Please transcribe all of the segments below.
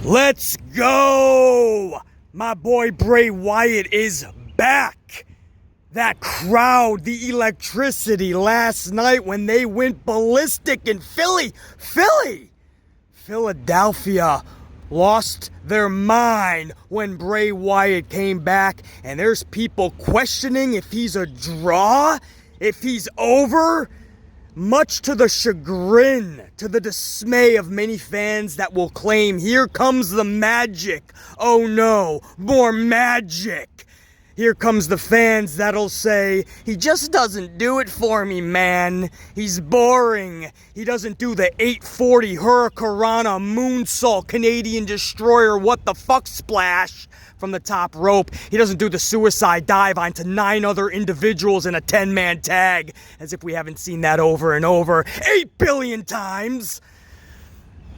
Let's go! My boy Bray Wyatt is back. That crowd, the electricity last night when they went ballistic in Philadelphia lost their mind when Bray Wyatt came back, and there's people questioning if he's a draw, if he's over. Much to the chagrin, to the dismay of many fans that will claim, here comes the magic. Oh no, more magic. Here comes the fans that'll say, he just doesn't do it for me, man. He's boring. He doesn't do the 840 Hurricanrana moonsault Canadian Destroyer what the fuck splash from the top rope. He doesn't do the suicide dive onto 9 other individuals in a 10-man tag, as if we haven't seen that over and over 8 billion times.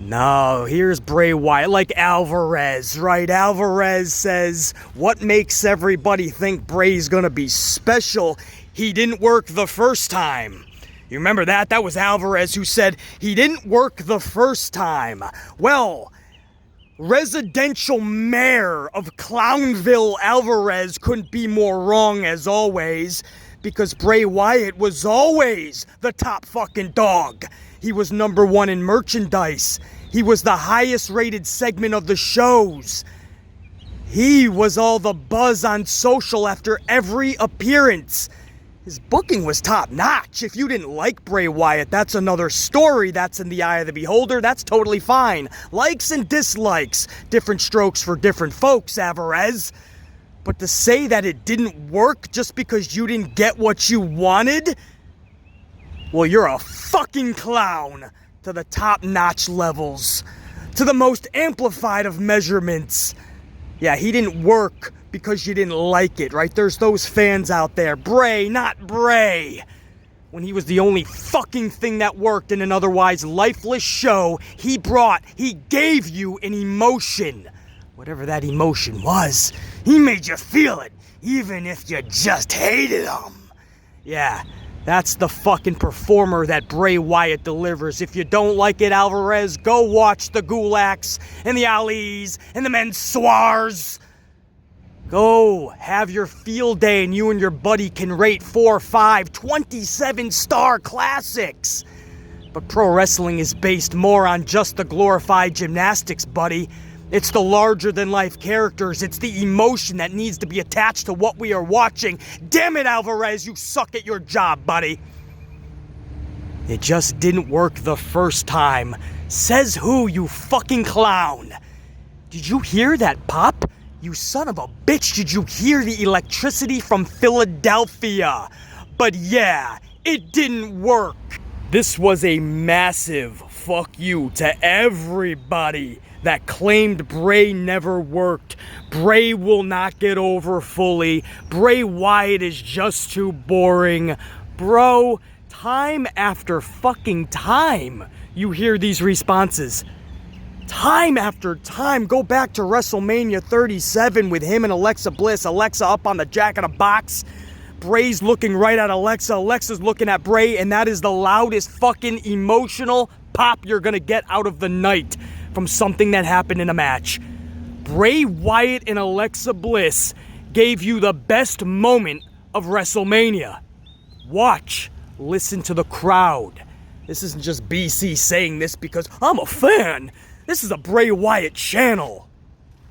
No, here's Bray Wyatt, like Alvarez, right? Alvarez says, what makes everybody think Bray's gonna be special? He didn't work the first time. You remember that? That was Alvarez who said he didn't work the first time. Well, residential mayor of Clownville Alvarez couldn't be more wrong as always, because Bray Wyatt was always the top fucking dog. He was number 1 in merchandise. He was the highest rated segment of the shows. He was all the buzz on social after every appearance. His booking was top notch. If you didn't like Bray Wyatt, that's another story. That's in the eye of the beholder. That's totally fine. Likes and dislikes. Different strokes for different folks, Alvarez. But to say that it didn't work just because you didn't get what you wanted? Well, you're a fucking clown to the top-notch levels. To the most amplified of measurements. Yeah, he didn't work because you didn't like it, right? There's those fans out there. Bray, not Bray. When he was the only fucking thing that worked in an otherwise lifeless show, he gave you an emotion. Whatever that emotion was, he made you feel it, even if you just hated him. Yeah, that's the fucking performer that Bray Wyatt delivers. If you don't like it, Alvarez, go watch the Gulaks and the Alis and the Mansoors. Go have your field day and you and your buddy can rate 4, 5, 27-star classics. But pro wrestling is based more on just the glorified gymnastics, buddy. It's the larger-than-life characters. It's the emotion that needs to be attached to what we are watching. Damn it, Alvarez, you suck at your job, buddy. It just didn't work the first time. Says who, you fucking clown? Did you hear that pop? You son of a bitch, did you hear the electricity from Philadelphia? But yeah, it didn't work. This was a massive fuck you to everybody that claimed Bray never worked. Bray will not get over fully. Bray Wyatt is just too boring. Bro, time after fucking time, you hear these responses. Time after time. Go back to WrestleMania 37 with him and Alexa Bliss. Alexa up on the jack of the box. Bray's looking right at Alexa. Alexa's looking at Bray, and that is the loudest fucking emotional pop you're gonna get out of the night from something that happened in a match. Bray Wyatt and Alexa Bliss gave you the best moment of WrestleMania. Watch, listen to the crowd. This isn't just BC saying this because I'm a fan. This is a Bray Wyatt channel.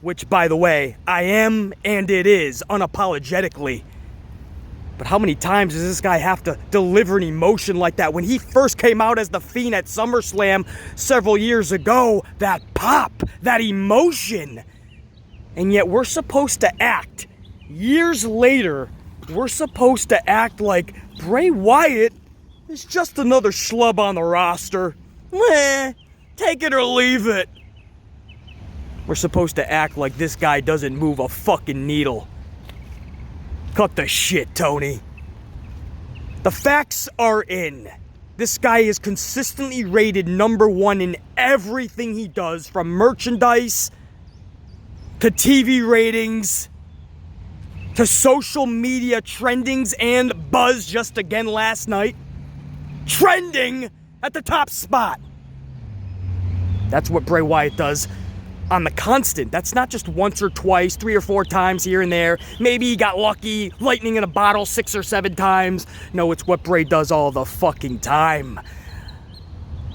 Which, by the way, I am, and it is, unapologetically. But how many times does this guy have to deliver an emotion like that? When he first came out as The Fiend at SummerSlam several years ago, that pop, that emotion. And yet we're supposed to act. Years later, we're supposed to act like Bray Wyatt is just another schlub on the roster. Take it or leave it. We're supposed to act like this guy doesn't move a fucking needle. Cut the shit, Tony. The facts are in. This guy is consistently rated number 1 in everything he does, from merchandise to TV ratings to social media trendings and buzz just again last night. Trending at the top spot. That's what Bray Wyatt does on the constant. That's not just once or twice, 3 or 4 times here and there. Maybe he got lucky, lightning in a bottle 6 or 7 times. No, it's what Bray does all the fucking time.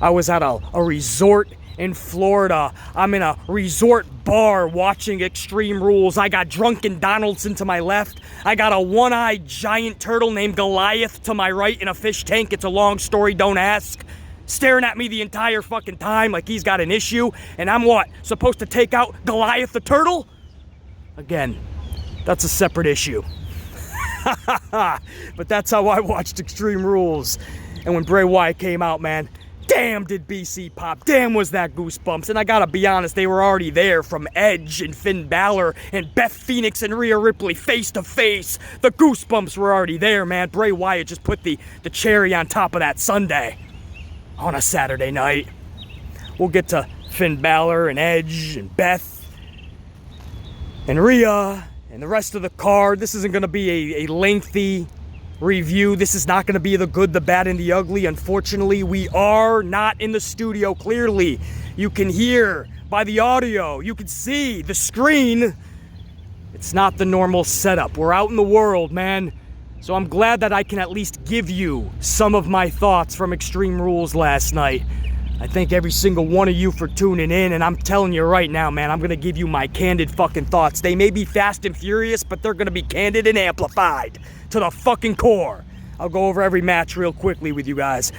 I was at a resort in Florida. I'm in a resort bar watching Extreme Rules. I got drunken Donaldson to my left. I got a one-eyed giant turtle named Goliath to my right in a fish tank. It's a long story, don't ask. Staring at me the entire fucking time like he's got an issue. And I'm what? Supposed to take out Goliath the turtle? Again, that's a separate issue. But that's how I watched Extreme Rules. And when Bray Wyatt came out, man, damn did BC pop. Damn was that goosebumps. And I gotta be honest, they were already there from Edge and Finn Balor and Beth Phoenix and Rhea Ripley face to face. The goosebumps were already there, man. Bray Wyatt just put the cherry on top of that sundae on a Saturday night. We'll get to Finn Balor and Edge and Beth and Rhea and the rest of the card. This isn't gonna be a lengthy review. This is not going to be the good, the bad, and the ugly. Unfortunately, we are not in the studio. Clearly, you can hear by the audio, you can see the screen. It's not the normal setup. We're out in the world, man. So I'm glad that I can at least give you some of my thoughts from Extreme Rules last night. I thank every single one of you for tuning in, and I'm telling you right now, man, I'm going to give you my candid fucking thoughts. They may be fast and furious, but they're going to be candid and amplified to the fucking core. I'll go over every match real quickly with you guys.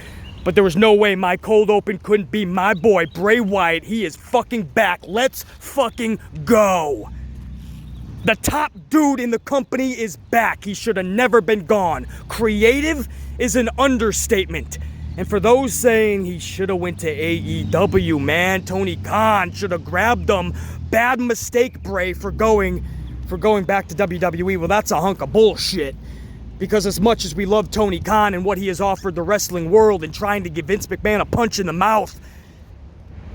But there was no way my cold open couldn't be my boy, Bray Wyatt. He is fucking back. Let's fucking go. The top dude in the company is back. He should have never been gone. Creative is an understatement. And for those saying he should have went to AEW, man, Tony Khan should have grabbed him. Bad mistake, Bray, for going back to WWE. Well, that's a hunk of bullshit. Because as much as we love Tony Khan and what he has offered the wrestling world and trying to give Vince McMahon a punch in the mouth,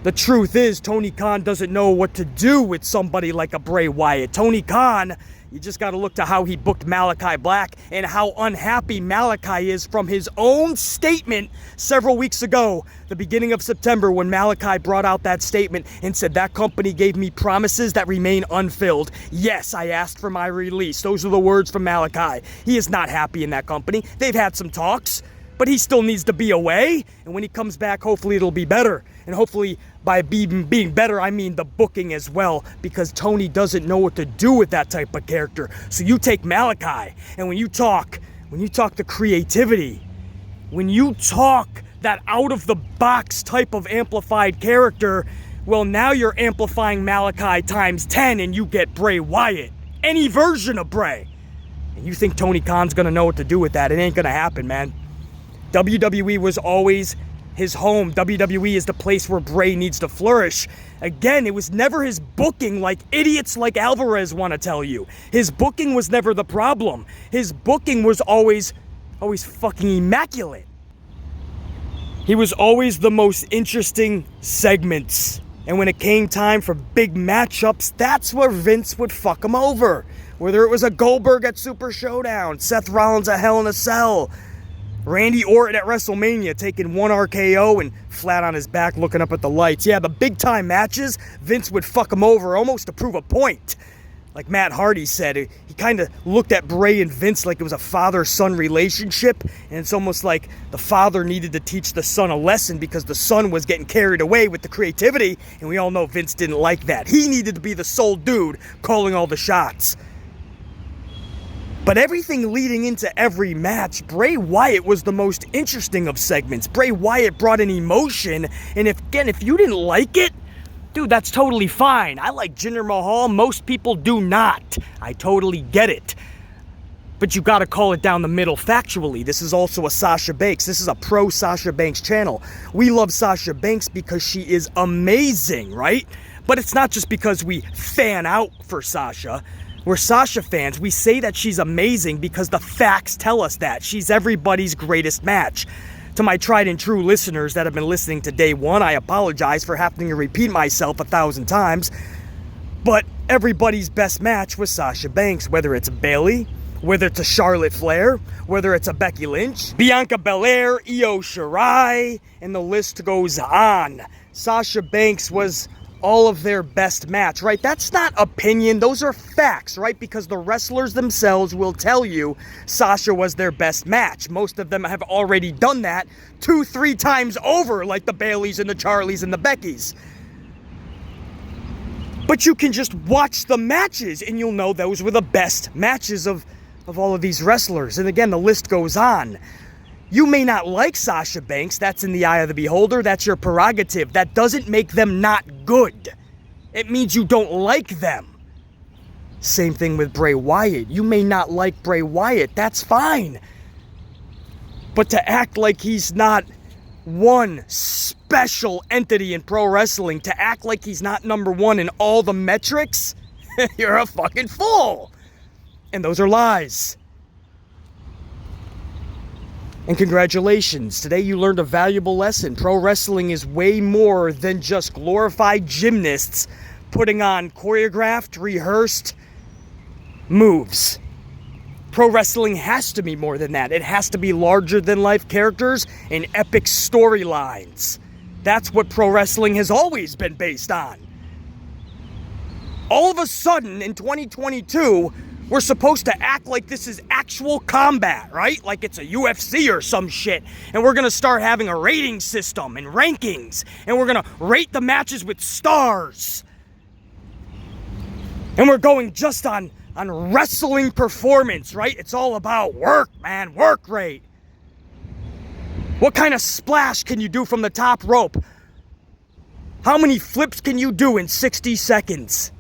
the truth is Tony Khan doesn't know what to do with somebody like a Bray Wyatt. Tony Khan, you just got to look to how he booked Malachi Black and how unhappy Malachi is from his own statement several weeks ago, the beginning of September, when Malachi brought out that statement and said that company gave me promises that remain unfilled. Yes, I asked for my release. Those are the words from Malachi. He is not happy in that company. They've had some talks, but he still needs to be away. And when he comes back, hopefully it'll be better. And hopefully by being better, I mean the booking as well, because Tony doesn't know what to do with that type of character. So you take Malachi, and when you talk the creativity, when you talk that out-of-the-box type of amplified character, well, now you're amplifying Malachi times 10, and you get Bray Wyatt. Any version of Bray. And you think Tony Khan's gonna know what to do with that? It ain't gonna happen, man. WWE was always his home. WWE is the place where Bray needs to flourish. Again, it was never his booking like idiots like Alvarez want to tell you. His booking was never the problem. His booking was always fucking immaculate. He was always the most interesting segments. And when it came time for big matchups, that's where Vince would fuck him over. Whether it was a Goldberg at Super Showdown, Seth Rollins at Hell in a Cell, Randy Orton at WrestleMania taking one RKO and flat on his back looking up at the lights. Yeah, the big time matches, Vince would fuck him over almost to prove a point. Like Matt Hardy said, he kind of looked at Bray and Vince like it was a father-son relationship, and it's almost like the father needed to teach the son a lesson because the son was getting carried away with the creativity, and we all know Vince didn't like that. He needed to be the sole dude calling all the shots. But everything leading into every match, Bray Wyatt was the most interesting of segments. Bray Wyatt brought an emotion, and if you didn't like it, dude, that's totally fine. I like Jinder Mahal. Most people do not. I totally get it. But you gotta call it down the middle factually. This is also a Sasha Banks. This is a pro Sasha Banks channel. We love Sasha Banks because she is amazing, right? But it's not just because we fan out for Sasha. We're Sasha fans. We say that she's amazing because the facts tell us that. She's everybody's greatest match. To my tried and true listeners that have been listening to day one, I apologize for having to repeat myself 1,000 times. But everybody's best match was Sasha Banks, whether it's Bayley, whether it's a Charlotte Flair, whether it's a Becky Lynch, Bianca Belair, Io Shirai, and the list goes on. Sasha Banks was all of their best match, right? That's not opinion, those are facts, right? Because the wrestlers themselves will tell you Sasha was their best match. Most of them have already done that 2-3 times over, like the Baileys and the Charlies and the Beckys. But you can just watch the matches and you'll know those were the best matches of all of these wrestlers. And again, the list goes on. You may not like Sasha Banks, that's in the eye of the beholder, that's your prerogative. That doesn't make them not good. It means you don't like them. Same thing with Bray Wyatt. You may not like Bray Wyatt, that's fine. But to act like he's not one special entity in pro wrestling, to act like he's not number one in all the metrics, you're a fucking fool. And those are lies. And congratulations, today you learned a valuable lesson. Pro wrestling is way more than just glorified gymnasts putting on choreographed, rehearsed moves. Pro wrestling has to be more than that. It has to be larger than life characters and epic storylines. That's what pro wrestling has always been based on. All of a sudden, in 2022, we're supposed to act like this is actual combat, right? Like it's a UFC or some shit. And we're gonna start having a rating system and rankings. And we're gonna rate the matches with stars. And we're going just on wrestling performance, right? It's all about work, man, work rate. What kind of splash can you do from the top rope? How many flips can you do in 60 seconds?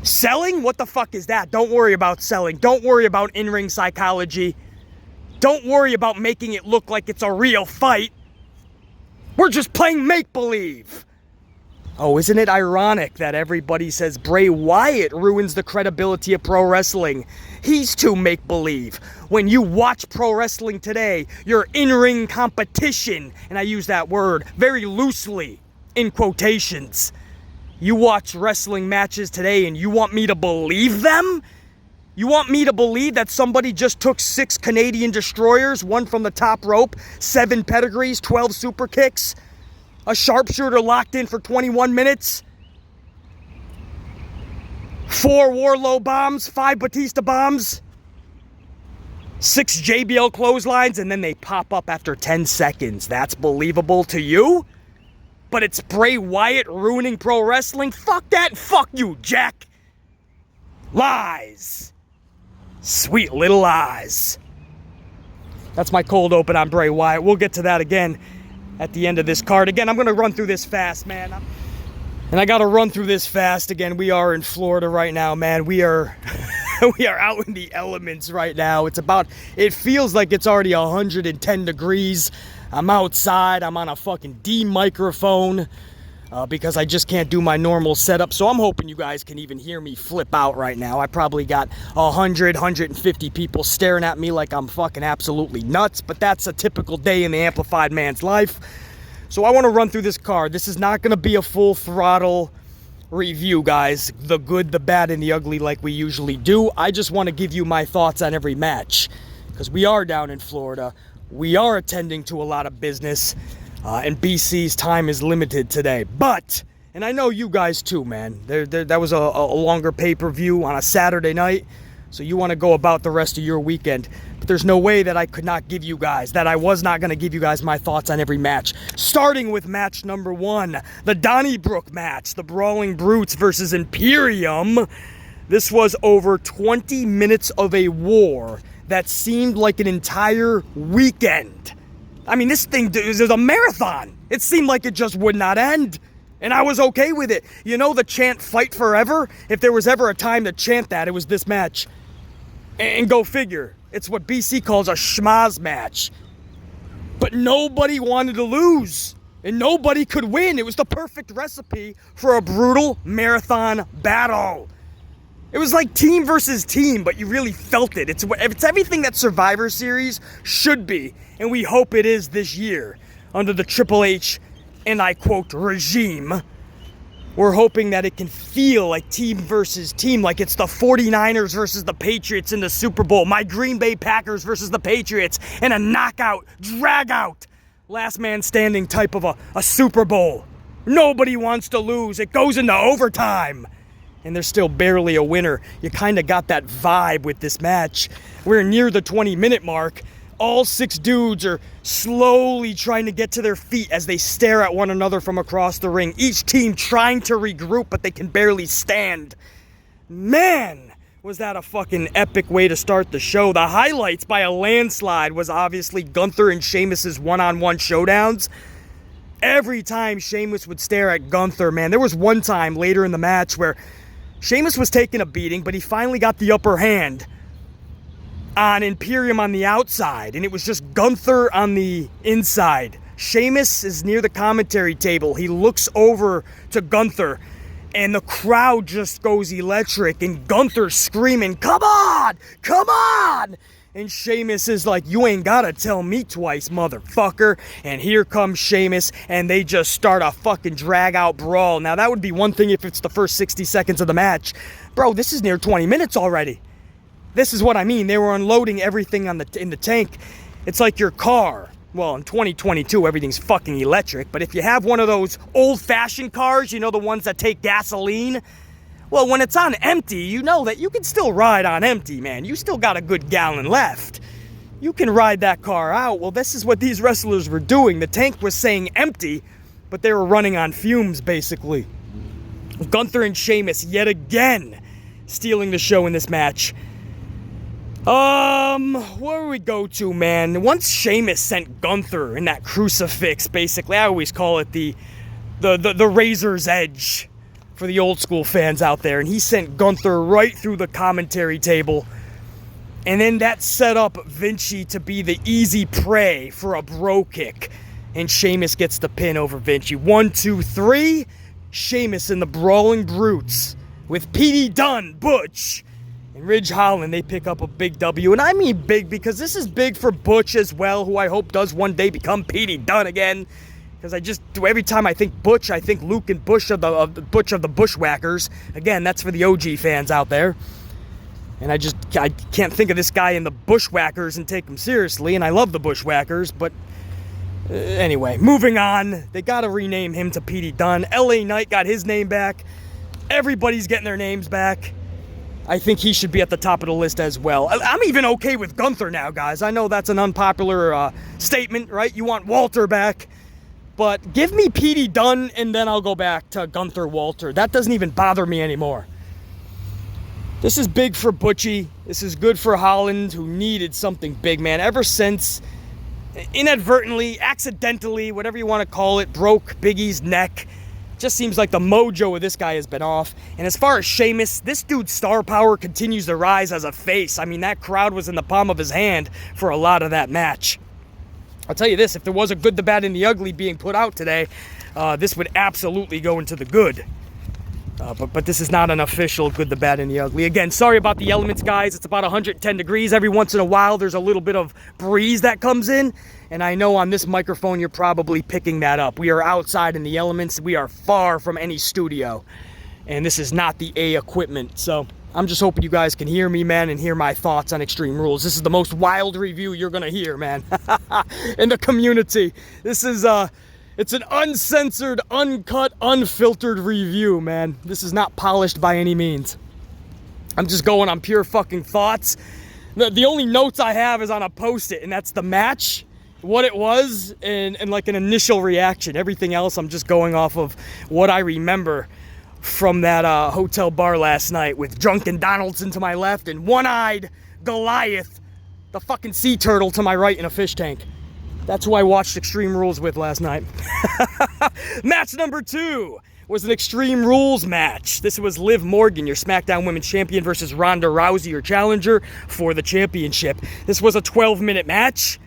Selling? What the fuck is that? Don't worry about selling. Don't worry about in-ring psychology. Don't worry about making it look like it's a real fight. We're just playing make-believe. Oh, isn't it ironic that everybody says Bray Wyatt ruins the credibility of pro wrestling? He's too make-believe. When you watch pro wrestling today, your in-ring competition, and I use that word very loosely, in quotations. You watch wrestling matches today and you want me to believe them? You want me to believe that somebody just took 6 Canadian destroyers, 1 from the top rope, 7 pedigrees, 12 super kicks, a sharpshooter locked in for 21 minutes, 4 Warlow bombs, 5 Batista bombs, 6 JBL clotheslines, and then they pop up after 10 seconds. That's believable to you? But it's Bray Wyatt ruining pro wrestling? Fuck that, fuck you, Jack. Lies. Sweet little lies. That's my cold open on Bray Wyatt. We'll get to that again at the end of this card. Again, I'm going to run through this fast, man. And I got to run through this fast. Again, we are in Florida right now, man. We are we are out in the elements right now. It feels like it's already 110 degrees. I'm outside, I'm on a fucking D microphone because I just can't do my normal setup. So I'm hoping you guys can even hear me flip out right now. I probably got 150 people staring at me like I'm fucking absolutely nuts, but that's a typical day in the amplified man's life. So I want to run through this card. This is not going to be a full throttle review, guys. The good, the bad, and the ugly like we usually do. I just want to give you my thoughts on every match because we are down in Florida. We are attending to a lot of business, and BC's time is limited today. But, and I know you guys too, man. That was a longer pay-per-view on a Saturday night, so you want to go about the rest of your weekend. But there's no way that I could not give you guys, that I was not going to give you guys my thoughts on every match. Starting with match number 1, the Donnybrook match, the Brawling Brutes versus Imperium. This was over 20 minutes of a war that seemed like an entire weekend. I mean, this thing is a marathon. It seemed like it just would not end. And I was okay with it. You know the chant "Fight Forever"? If there was ever a time to chant that, it was this match. And go figure. It's what BC calls a schmaz match. But nobody wanted to lose. And nobody could win. It was the perfect recipe for a brutal marathon battle. It was like team versus team, but you really felt it. It's everything that Survivor Series should be, and we hope it is this year under the Triple H, and I quote, regime. We're hoping that it can feel like team versus team, like it's the 49ers versus the Patriots in the Super Bowl, my Green Bay Packers versus the Patriots, and a knockout, drag-out, last man standing type of a Super Bowl. Nobody wants to lose. It goes into overtime. And there's still barely a winner. You kind of got that vibe with this match. We're near the 20-minute mark. All 6 dudes are slowly trying to get to their feet as they stare at one another from across the ring. Each team trying to regroup, but they can barely stand. Man, was that a fucking epic way to start the show. The highlights by a landslide was obviously Gunther and Sheamus's one-on-one showdowns. Every time Sheamus would stare at Gunther, man, there was one time later in the match where Sheamus was taking a beating, but he finally got the upper hand on Imperium on the outside, and it was just Gunther on the inside. Sheamus is near the commentary table. He looks over to Gunther, and the crowd just goes electric, and Gunther's screaming, "Come on! Come on!" And Sheamus is like, "You ain't gotta tell me twice, motherfucker." And here comes Sheamus, and they just start a fucking drag-out brawl. Now, that would be one thing if it's the first 60 seconds of the match. Bro, this is near 20 minutes already. This is what I mean. They were unloading everything in the tank. It's like your car. Well, in 2022, everything's fucking electric. But if you have one of those old-fashioned cars, you know, the ones that take gasoline, well, when it's on empty, you know that you can still ride on empty, man. You still got a good gallon left. You can ride that car out. Well, this is what these wrestlers were doing. The tank was saying empty, but they were running on fumes, basically. Gunther and Sheamus, yet again, stealing the show in this match. Where do we go to, man? Once Sheamus sent Gunther in that crucifix, basically, I always call it the razor's edge for the old school fans out there, and he sent Gunther right through the commentary table, and then that set up Vinci to be the easy prey for a bro kick, and Sheamus gets the pin over Vinci. 1, 2, 3, Sheamus and the Brawling Brutes with P.D. Dunne, Butch, and Ridge Holland. They pick up a big W, and I mean big because this is big for Butch as well, who I hope does one day become P.D. Dunne again. Because I just do, every time I think Butch, I think Luke and Bush of the Bushwhackers. Again, that's for the OG fans out there. And I can't think of this guy in the Bushwhackers and take him seriously. And I love the Bushwhackers, but anyway, moving on. They got to rename him to P.D. Dunne. LA Knight got his name back. Everybody's getting their names back. I think he should be at the top of the list as well. I'm even okay with Gunther now, guys. I know that's an unpopular statement, right? You want Walter back. But give me P.D. Dunne, and then I'll go back to Gunther Walter. That doesn't even bother me anymore. This is big for Butchie. This is good for Holland, who needed something big, man. Ever since, inadvertently, accidentally, whatever you want to call it, broke Big E's neck. Just seems like the mojo of this guy has been off. And as far as Sheamus, this dude's star power continues to rise as a face. I mean, that crowd was in the palm of his hand for a lot of that match. I'll tell you this, if there was a good, the bad, and the ugly being put out today, this would absolutely go into the good. But this is not an official good, the bad, and the ugly. Again, sorry about the elements, guys. It's about 110 degrees. Every once in a while, there's a little bit of breeze that comes in. And I know on this microphone, you're probably picking that up. We are outside in the elements. We are far from any studio. And this is not the A equipment. So I'm just hoping you guys can hear me, man, and hear my thoughts on Extreme Rules. This is the most wild review you're going to hear, man, in the community. This is, it's an uncensored, uncut, unfiltered review, man. This is not polished by any means. I'm just going on pure fucking thoughts. The only notes I have is on a Post-it, and that's the match, what it was, and like an initial reaction. Everything else, I'm just going off of what I remember from that hotel bar last night with drunken Donaldson to my left and one-eyed Goliath, the fucking sea turtle, to my right in a fish tank. That's who I watched Extreme Rules with last night. Match number 2 was an Extreme Rules match. This was Liv Morgan, your SmackDown Women's Champion, versus Ronda Rousey, your challenger for the championship. This was a 12-minute match.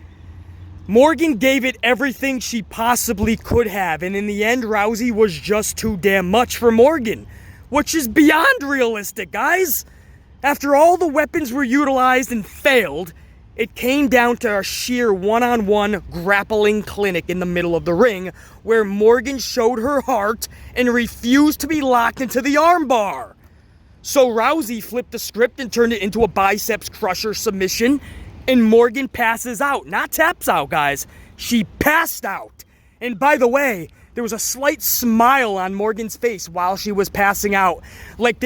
Morgan gave it everything she possibly could have, and in the end, Rousey was just too damn much for Morgan, which is beyond realistic, guys. After all the weapons were utilized and failed, it came down to a sheer one-on-one grappling clinic in the middle of the ring, where Morgan showed her heart and refused to be locked into the armbar. So Rousey flipped the script and turned it into a biceps crusher submission, and Morgan passes out. Not taps out, guys. She passed out. And by the way, there was a slight smile on Morgan's face while she was passing out. Like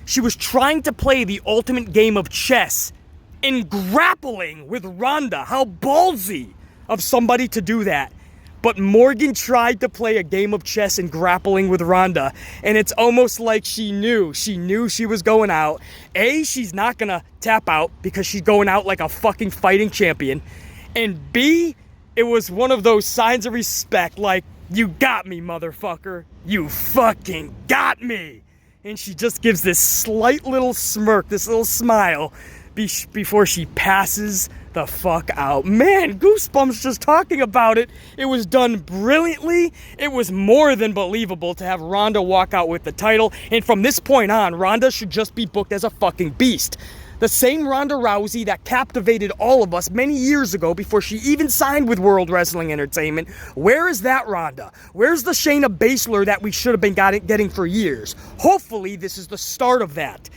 she was trying to play the ultimate game of chess in grappling with Ronda. How ballsy of somebody to do that. But Morgan tried to play a game of chess and grappling with Ronda, and it's almost like she knew she was going out. A, she's not gonna tap out because she's going out like a fucking fighting champion. And B, it was one of those signs of respect, like, you got me, motherfucker. You fucking got me. And she just gives this slight little smirk, this little smile, before she passes the fuck out. Man, goosebumps just talking about it. It was done brilliantly. It was more than believable to have Ronda walk out with the title. And from this point on, Ronda should just be booked as a fucking beast. The same Ronda Rousey that captivated all of us many years ago before she even signed with World Wrestling Entertainment. Where is that Ronda? Where's the Shayna Baszler that we should have been getting for years? Hopefully, this is the start of that.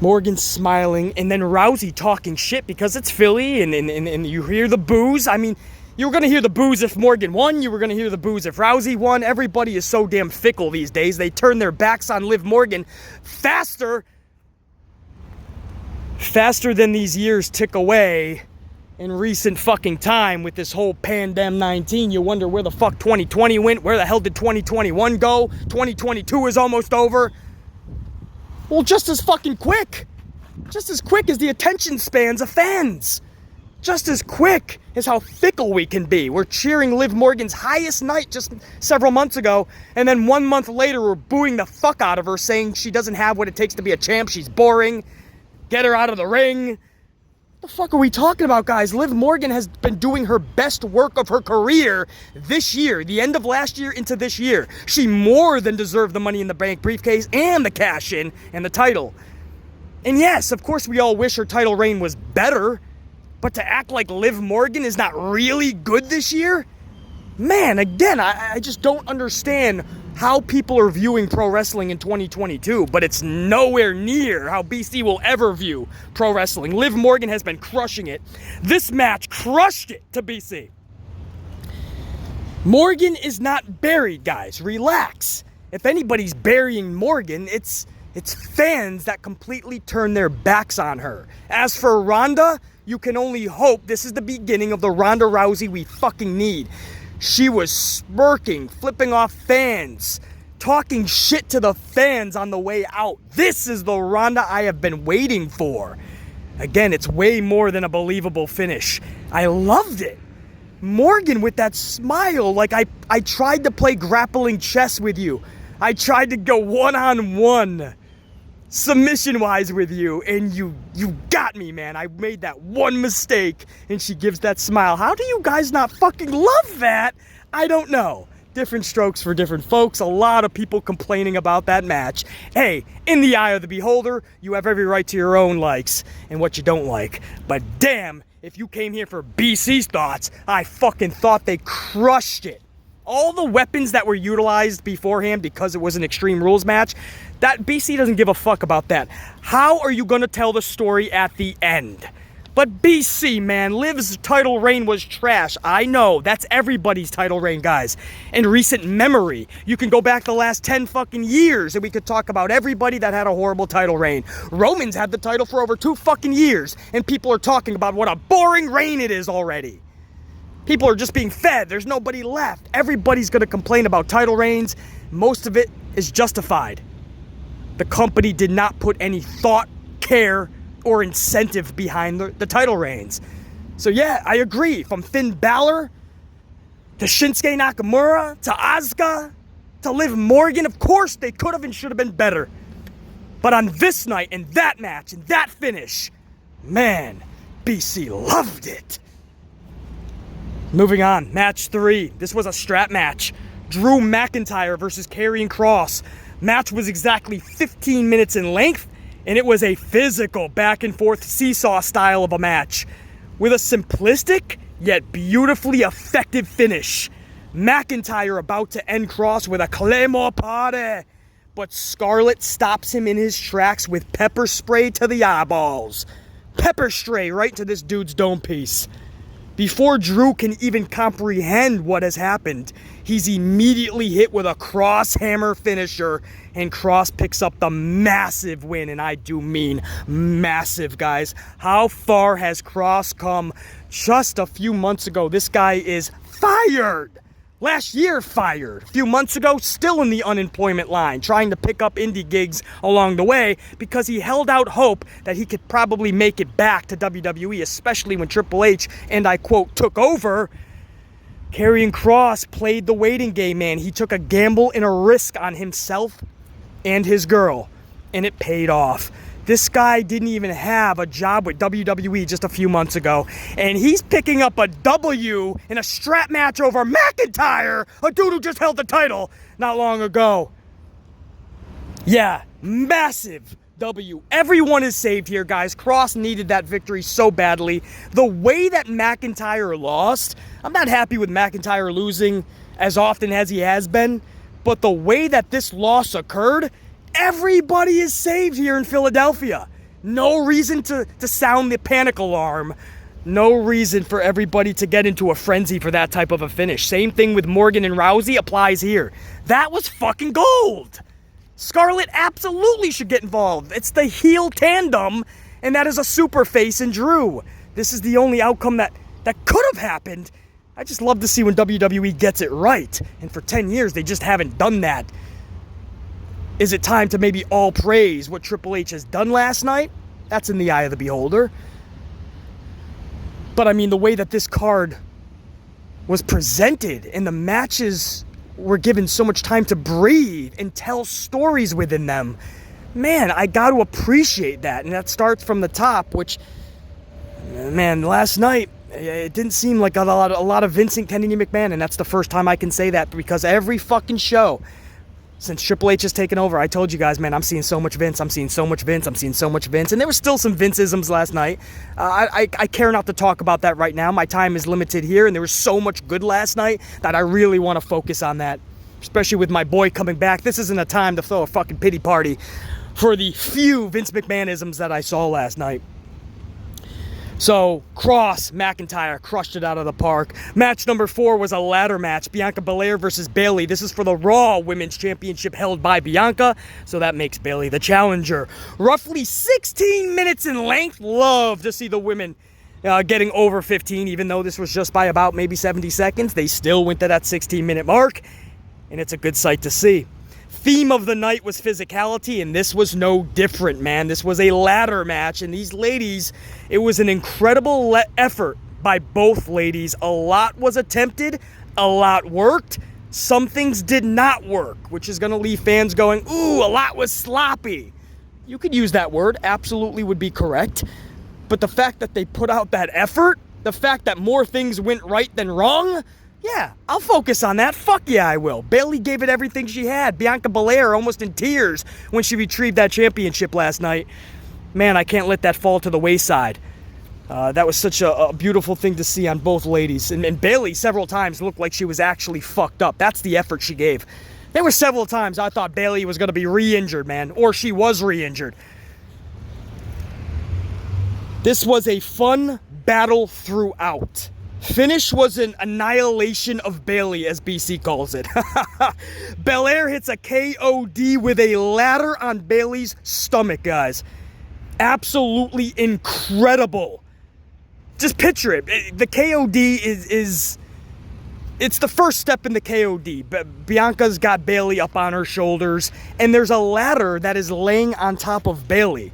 Morgan smiling, and then Rousey talking shit because it's Philly, and you hear the boos. I mean, you were going to hear the boos if Morgan won. You were going to hear the boos if Rousey won. Everybody is so damn fickle these days. They turn their backs on Liv Morgan faster than these years tick away in recent fucking time with this whole Pandem-19. You wonder where the fuck 2020 went. Where the hell did 2021 go? 2022 is almost over. Well, just as fucking quick. Just as quick as the attention spans of fans. Just as quick as how fickle we can be. We're cheering Liv Morgan's highest night just several months ago, and then 1 month later we're booing the fuck out of her, saying she doesn't have what it takes to be a champ, she's boring, get her out of the ring. What the fuck are we talking about, guys? Liv Morgan has been doing her best work of her career this year, the end of last year into this year. She more than deserved the Money in the Bank briefcase and the cash-in and the title. And yes, of course we all wish her title reign was better, but to act like Liv Morgan is not really good this year? Man, again, I just don't understand how people are viewing pro wrestling in 2022, but it's nowhere near how BC will ever view pro wrestling. Liv Morgan has been crushing it. This match crushed it to BC. Morgan is not buried, guys. Relax. If anybody's burying Morgan, it's fans that completely turn their backs on her. As for Ronda, you can only hope this is the beginning of the Ronda Rousey we fucking need. She was smirking, flipping off fans, talking shit to the fans on the way out. This is the Ronda I have been waiting for. Again, it's way more than a believable finish. I loved it. Morgan with that smile, like I tried to play grappling chess with you. I tried to go one-on-one, submission-wise with you, and you got me, man. I made that one mistake, and she gives that smile. How do you guys not fucking love that? I don't know. Different strokes for different folks. A lot of people complaining about that match. Hey, in the eye of the beholder, you have every right to your own likes and what you don't like. But damn, if you came here for BC's thoughts, I fucking thought they crushed it. All the weapons that were utilized beforehand because it was an Extreme Rules match, that BC doesn't give a fuck about that. How are you going to tell the story at the end? But BC, man, Liv's title reign was trash. I know, that's everybody's title reign, guys. In recent memory, you can go back the last 10 fucking years and we could talk about everybody that had a horrible title reign. Roman's had the title for over 2 fucking years, and people are talking about what a boring reign it is already. People are just being fed. There's nobody left. Everybody's going to complain about title reigns. Most of it is justified. The company did not put any thought, care, or incentive behind the title reigns. So yeah, I agree. From Finn Balor to Shinsuke Nakamura to Asuka to Liv Morgan, of course they could have and should have been better. But on this night, and that match, and that finish, man, BC loved it. Moving on, match 3. This was a strap match. Drew McIntyre versus Karrion Kross. Match was exactly 15 minutes in length, and it was a physical back-and-forth seesaw style of a match with a simplistic yet beautifully effective finish. McIntyre about to end Kross with a Claymore party, but Scarlett stops him in his tracks with pepper spray to the eyeballs. Pepper spray right to this dude's dome piece. Before Drew can even comprehend what has happened, he's immediately hit with a Kross hammer finisher, and Kross picks up the massive win, and I do mean massive, guys. How far has Kross come? Just a few months ago, this guy is fired. Last year, fired. A few months ago, still in the unemployment line, trying to pick up indie gigs along the way because he held out hope that he could probably make it back to WWE, especially when Triple H, and I quote, took over. Karrion Kross played the waiting game, man. He took a gamble and a risk on himself and his girl, and it paid off. This guy didn't even have a job with WWE just a few months ago, and he's picking up a W in a strap match over McIntyre, a dude who just held the title not long ago. Yeah, massive W. Everyone is saved here, guys. Kross needed that victory so badly. The way that McIntyre lost, I'm not happy with McIntyre losing as often as he has been, but the way that this loss occurred, everybody is saved here in Philadelphia. No reason to sound the panic alarm. No reason for everybody to get into a frenzy for that type of a finish. Same thing with Morgan and Rousey applies here. That was fucking gold. Scarlett absolutely should get involved. It's the heel tandem, and that is a super face in Drew. This is the only outcome that could have happened. I just love to see when WWE gets it right. And for 10 years, they just haven't done that. Is it time to maybe all praise what Triple H has done last night? That's in the eye of the beholder. But I mean, the way that this card was presented and the matches were given so much time to breathe and tell stories within them. Man, I got to appreciate that. And that starts from the top, which, man, last night, it didn't seem like a lot of Vincent Kennedy McMahon. And that's the first time I can say that, because every fucking show since Triple H has taken over, I told you guys, man, I'm seeing so much Vince, I'm seeing so much Vince, I'm seeing so much Vince. And there were still some Vince-isms last night. I care not to talk about that right now. My time is limited here, and there was so much good last night that I really want to focus on that, especially with my boy coming back. This isn't a time to throw a fucking pity party for the few Vince McMahon-isms that I saw last night. So, Kross, McIntyre crushed it out of the park. Match number 4 was a ladder match. Bianca Belair versus Bayley. This is for the Raw Women's Championship held by Bianca, so that makes Bayley the challenger. Roughly 16 minutes in length. Love to see the women getting over 15, even though this was just by about maybe 70 seconds. They still went to that 16-minute mark, and it's a good sight to see. Theme of the night was physicality, and this was no different, man. This was a ladder match, and these ladies, it was an incredible effort by both ladies. A lot was attempted, a lot worked. Some things did not work, which is going to leave fans going, ooh, a lot was sloppy. You could use that word, absolutely would be correct. But the fact that they put out that effort, the fact that more things went right than wrong, yeah, I'll focus on that. Fuck yeah, I will. Bayley gave it everything she had. Bianca Belair almost in tears when she retrieved that championship last night. Man, I can't let that fall to the wayside. That was such a beautiful thing to see on both ladies. And Bayley several times looked like she was actually fucked up. That's the effort she gave. There were several times I thought Bayley was going to be re-injured, man. Or she was re-injured. This was a fun battle throughout. Finish was an annihilation of Bayley, as BC calls it. Belair hits a KOD with a ladder on Bayley's stomach, guys. Absolutely incredible. Just picture it. The KOD is it's the first step in the KOD. Bianca's got Bayley up on her shoulders, and there's a ladder that is laying on top of Bayley.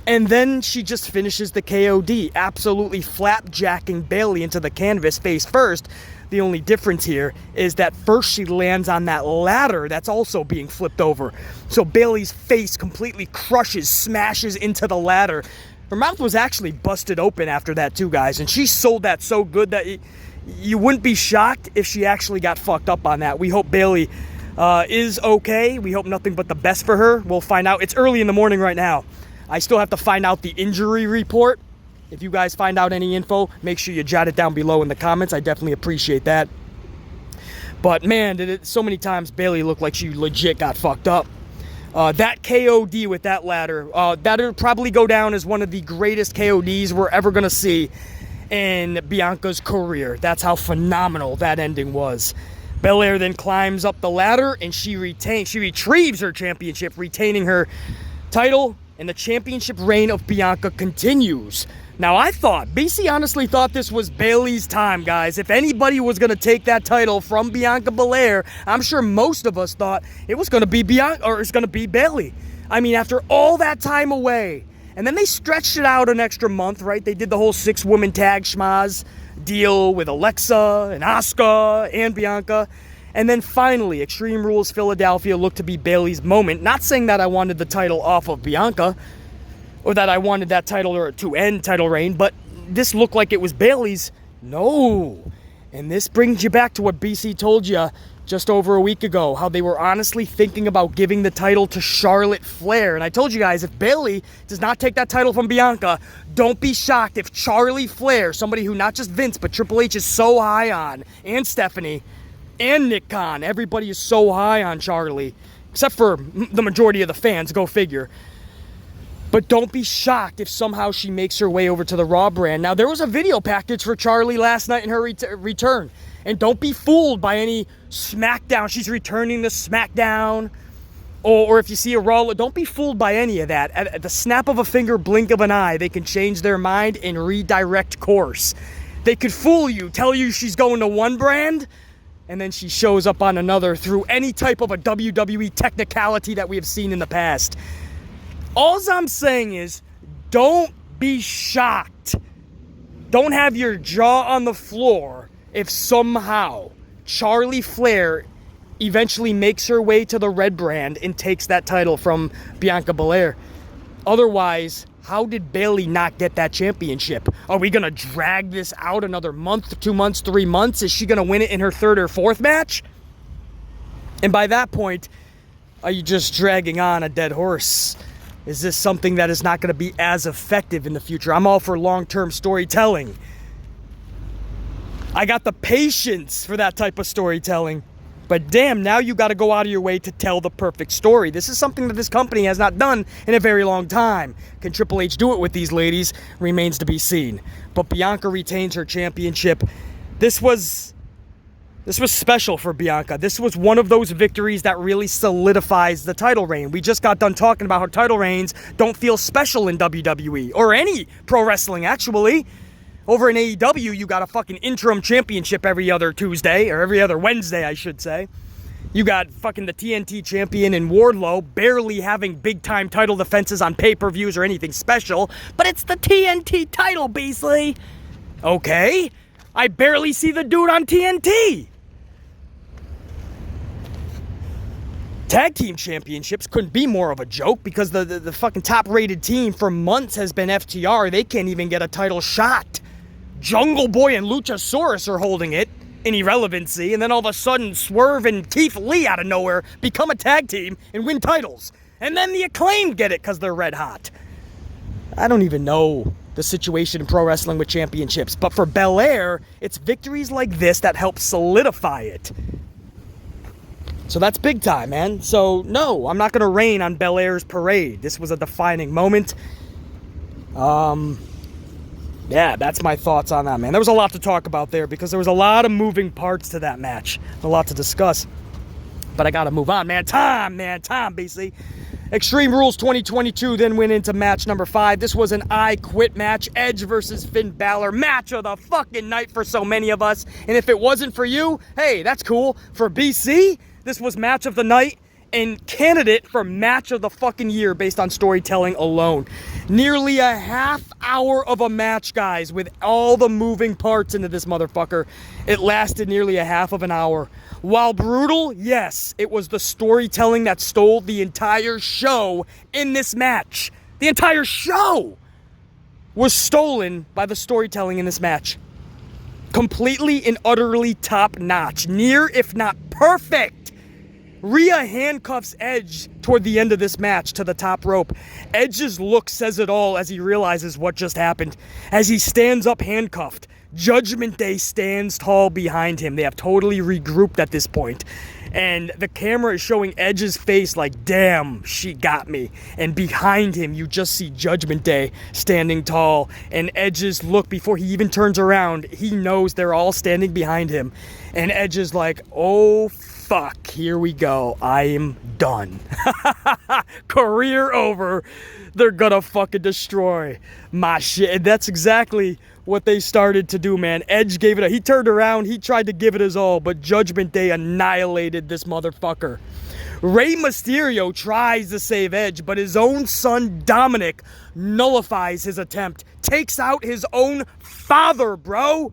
And then she just finishes the KOD, absolutely flapjacking Bayley into the canvas face first. The only difference here is that first she lands on that ladder that's also being flipped over. So Bayley's face completely crushes, smashes into the ladder. Her mouth was actually busted open after that too, guys. And she sold that so good that you wouldn't be shocked if she actually got fucked up on that. We hope Bayley is okay. We hope nothing but the best for her. We'll find out. It's early in the morning right now. I still have to find out the injury report. If you guys find out any info, make sure you jot it down below in the comments. I definitely appreciate that. But man, so many times Bayley looked like she legit got fucked up. That KOD with that ladder, that'll probably go down as one of the greatest KODs we're ever going to see. in Bianca's career. That's how phenomenal that ending was. Belair then climbs up the ladder and she retrieves her championship, retaining her title, and the championship reign of Bianca continues. Now, BC honestly thought this was Bayley's time, guys. If anybody was going to take that title from Bianca Belair, I'm sure most of us thought it was going to be Bianca, or it's going to be Bayley. I mean, after all that time away. And then they stretched it out an extra month, right? They did the whole 6-woman tag schmaz deal with Alexa and Asuka and Bianca. And then finally, Extreme Rules Philadelphia looked to be Bayley's moment. Not saying that I wanted the title off of Bianca, or that I wanted that title or to end title reign, but this looked like it was Bayley's. No. And this brings you back to what BC told you just over a week ago, how they were honestly thinking about giving the title to Charlotte Flair. And I told you guys, if Bayley does not take that title from Bianca, don't be shocked if Charlie Flair, somebody who not just Vince, but Triple H is so high on, and Stephanie, and Nick Khan, everybody is so high on Charlie, except for the majority of the fans, go figure. But don't be shocked if somehow she makes her way over to the Raw brand. Now, there was a video package for Charlie last night in her return. And don't be fooled by any SmackDown. She's returning to SmackDown. Or if you see a Raw, don't be fooled by any of that. At the snap of a finger, blink of an eye, they can change their mind and redirect course. They could fool you, tell you she's going to one brand, and then she shows up on another through any type of a WWE technicality that we have seen in the past. All I'm saying is, don't be shocked. Don't have your jaw on the floor if somehow Charlie Flair eventually makes her way to the red brand and takes that title from Bianca Belair. Otherwise, how did Bayley not get that championship? Are we going to drag this out another month, 2 months, 3 months? Is she going to win it in her 3rd or 4th match? And by that point, are you just dragging on a dead horse? Is this something that is not going to be as effective in the future? I'm all for long-term storytelling. I got the patience for that type of storytelling. But damn, now you got to go out of your way to tell the perfect story. This is something that this company has not done in a very long time. Can Triple H do it with these ladies? Remains to be seen. But Bianca retains her championship. This was special for Bianca. This was one of those victories that really solidifies the title reign. We just got done talking about how title reigns don't feel special in WWE, or any pro wrestling, actually. Over in AEW, you got a fucking interim championship every other Tuesday, or every other Wednesday, I should say. You got fucking the TNT champion in Wardlow barely having big-time title defenses on pay-per-views or anything special, but it's the TNT title, Beasley. Okay, I barely see the dude on TNT. Tag team championships couldn't be more of a joke because the fucking top-rated team for months has been FTR. They can't even get a title shot. Jungle Boy and Luchasaurus are holding it in irrelevancy, and then all of a sudden Swerve and Keith Lee out of nowhere become a tag team and win titles. And then the Acclaimed get it because they're red hot. I don't even know the situation in pro wrestling with championships, but for Belair, it's victories like this that help solidify it. So that's big time, man. So, no, I'm not going to rain on Belair's parade. This was a defining moment. Yeah, that's my thoughts on that, man. There was a lot to talk about there because there was a lot of moving parts to that match. A lot to discuss. But I got to move on, man. Time, BC. Extreme Rules 2022 then went into match number 5. This was an I Quit match. Edge versus Finn Balor. Match of the fucking night for so many of us. And if it wasn't for you, hey, that's cool. For BC, this was match of the night and candidate for match of the fucking year based on storytelling alone. Nearly a half hour of a match, guys, with all the moving parts into this motherfucker. It lasted nearly a half of an hour. While brutal, yes, it was the storytelling that stole the entire show in this match. The entire show was stolen by the storytelling in this match. Completely and utterly top-notch. Near, if not perfect. Rhea handcuffs Edge toward the end of this match to the top rope. Edge's look says it all as he realizes what just happened. As he stands up handcuffed, Judgment Day stands tall behind him. They have totally regrouped at this point. And the camera is showing Edge's face like, damn, she got me. And behind him, you just see Judgment Day standing tall. And Edge's look, before he even turns around, he knows they're all standing behind him. And Edge is like, oh, fuck, here we go. I am done. Career over. They're gonna fucking destroy my shit. And that's exactly what they started to do, man. Edge gave it he turned around, he tried to give it his all, but Judgment Day annihilated this motherfucker. Rey Mysterio tries to save Edge, but his own son Dominic nullifies his attempt, takes out his own father, bro.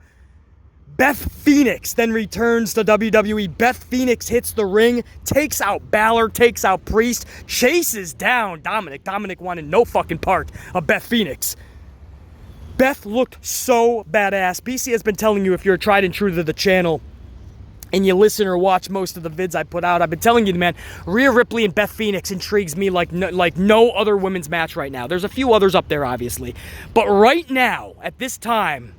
Beth Phoenix then returns to WWE. Beth Phoenix hits the ring, takes out Balor, takes out Priest, chases down Dominic. Dominic wanted no fucking part of Beth Phoenix. Beth looked so badass. BC has been telling you, if you're tried and true to the channel and you listen or watch most of the vids I put out, I've been telling you, man, Rhea Ripley and Beth Phoenix intrigues me like no other women's match right now. There's a few others up there, obviously. But right now, at this time,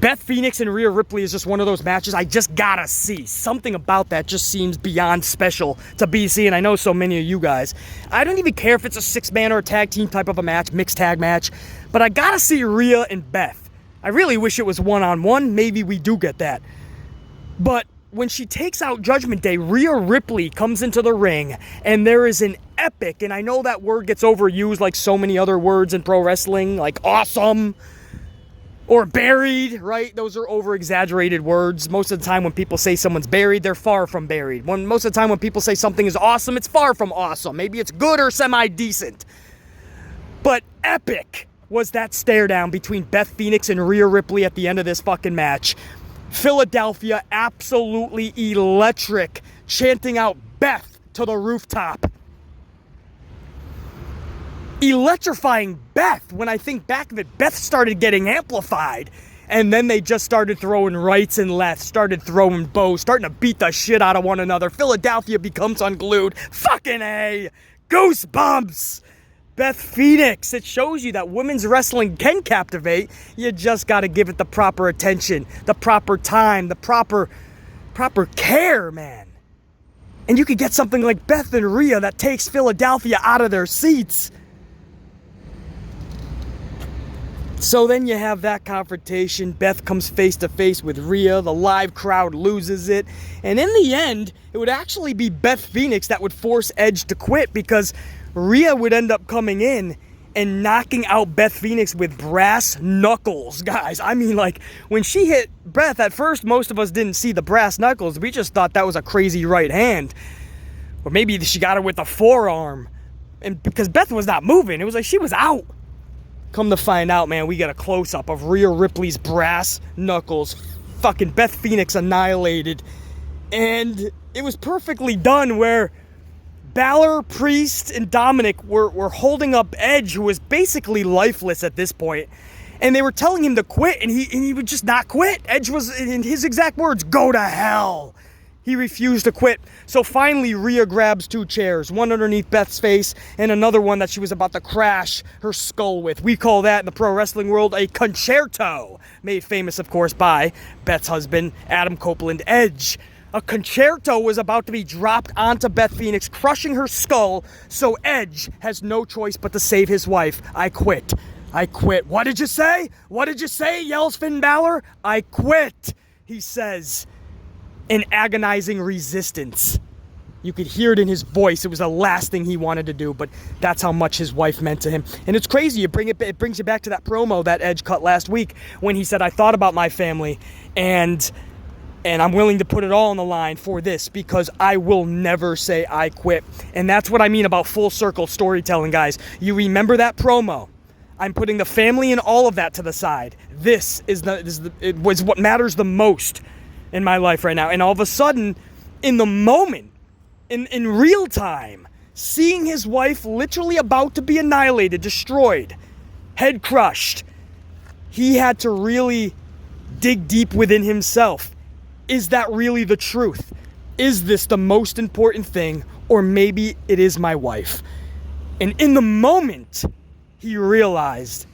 Beth Phoenix and Rhea Ripley is just one of those matches I just gotta see. Something about that just seems beyond special to BC, and I know so many of you guys. I don't even care if it's a six-man or a tag team type of a match, mixed tag match, but I gotta see Rhea and Beth. I really wish it was one-on-one. Maybe we do get that. But when she takes out Judgment Day, Rhea Ripley comes into the ring, and there is an epic, and I know that word gets overused like so many other words in pro wrestling, like awesome, or buried, right? Those are over-exaggerated words. Most of the time when people say someone's buried, they're far from buried. Most of the time when people say something is awesome, it's far from awesome. Maybe it's good or semi-decent. But epic was that stare down between Beth Phoenix and Rhea Ripley at the end of this fucking match. Philadelphia, absolutely electric, chanting out Beth to the rooftop. Electrifying Beth. When I think back of it, Beth started getting amplified, and then they just started throwing rights and lefts, started throwing bows, starting to beat the shit out of one another. Philadelphia becomes unglued. Fucking A! Goosebumps! Beth Phoenix. It shows you that women's wrestling can captivate. You just got to give it the proper attention, the proper time, the proper care, man. And you could get something like Beth and Rhea that takes Philadelphia out of their seats. So then you have that confrontation. Beth comes face to face with Rhea. The live crowd loses it. And in the end, it would actually be Beth Phoenix that would force Edge to quit, because Rhea would end up coming in and knocking out Beth Phoenix with brass knuckles. Guys, I mean, like, when she hit Beth, at first most of us didn't see the brass knuckles. We just thought that was a crazy right hand. Or maybe she got her with a forearm. And because Beth was not moving, it was like she was out. Come to find out, man, we get a close-up of Rhea Ripley's brass knuckles. Fucking Beth Phoenix annihilated. And it was perfectly done, where Balor, Priest, and Dominic were holding up Edge, who was basically lifeless at this point. And they were telling him to quit, and he would just not quit. Edge was, in his exact words, go to hell. He refused to quit. So finally, Rhea grabs two chairs, one underneath Beth's face and another one that she was about to crash her skull with. We call that in the pro wrestling world a concerto, made famous, of course, by Beth's husband, Adam Copeland Edge. A concerto was about to be dropped onto Beth Phoenix, crushing her skull, so Edge has no choice but to save his wife. I quit. I quit. What did you say? What did you say? Yells Finn Balor. I quit, he says, in agonizing resistance. You could hear it in his voice. It was the last thing he wanted to do, but that's how much his wife meant to him. And it's crazy. It brings you back to that promo that Edge cut last week when he said, I thought about my family, and I'm willing to put it all on the line for this, because I will never say I quit. And that's what I mean about full circle storytelling, guys. You remember that promo. I'm putting the family and all of that to the side. This was what matters the most in my life right now. And all of a sudden, in the moment, in real time, seeing his wife literally about to be annihilated, destroyed, head crushed, he had to really dig deep within himself. Is that really the truth? Is this the most important thing? Or maybe it is my wife. And in the moment, he realized,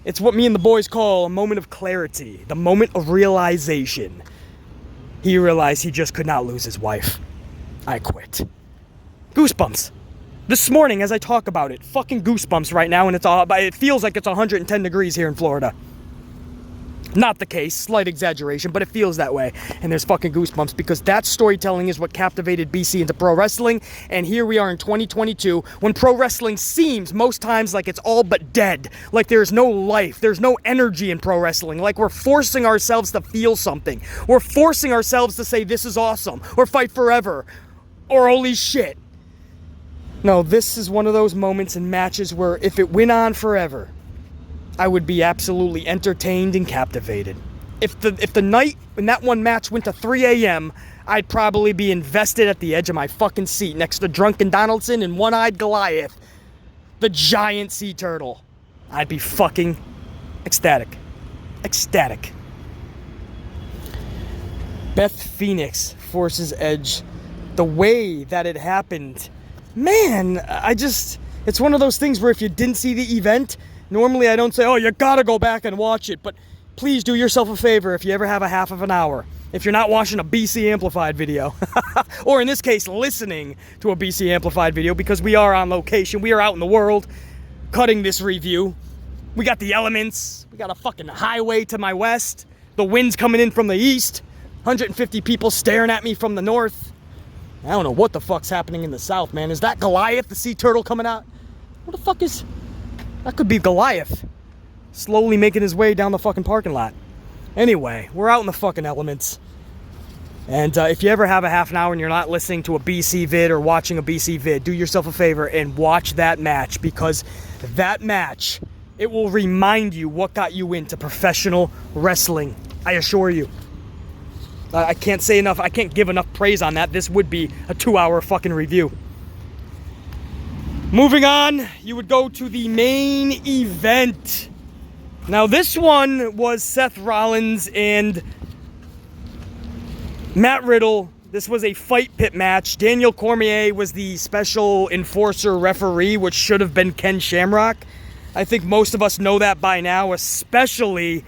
it's what me and the boys call a moment of clarity, the moment of realization. He realized he just could not lose his wife. I quit. Goosebumps. This morning, as I talk about it, fucking goosebumps right now, and it feels like it's 110 degrees here in Florida. Not the case, slight exaggeration, but it feels that way. And there's fucking goosebumps because that storytelling is what captivated BC into pro wrestling. And here we are in 2022 when pro wrestling seems most times like it's all but dead. Like there's no life, there's no energy in pro wrestling. Like we're forcing ourselves to feel something. We're forcing ourselves to say this is awesome or fight forever or holy shit. No, this is one of those moments in matches where if it went on forever, I would be absolutely entertained and captivated. If the night when that one match went to 3 a.m., I'd probably be invested at the edge of my fucking seat next to Drunken Donaldson and One-Eyed Goliath, the giant sea turtle. I'd be fucking ecstatic. Ecstatic. Beth Phoenix forces Edge. The way that it happened, man, it's one of those things where if you didn't see the event, normally I don't say, oh, you gotta go back and watch it, but please do yourself a favor if you ever have a half of an hour. If you're not watching a BC Amplified video, or in this case, listening to a BC Amplified video, because we are on location, we are out in the world, cutting this review. We got the elements, we got a fucking highway to my west, the wind's coming in from the east, 150 people staring at me from the north. I don't know what the fuck's happening in the south, man. Is that Goliath, the sea turtle, coming out? What the fuck is... That could be Goliath, slowly making his way down the fucking parking lot. Anyway, we're out in the fucking elements. And if you ever have a half an hour and you're not listening to a BC vid or watching a BC vid, do yourself a favor and watch that match, because that match, it will remind you what got you into professional wrestling. I assure you. I can't say enough. I can't give enough praise on that. This would be a 2-hour fucking review. Moving on, you would go to the main event. Now, this one was Seth Rollins and Matt Riddle. This was a fight pit match. Daniel Cormier was the special enforcer referee, which should have been Ken Shamrock. I think most of us know that by now, especially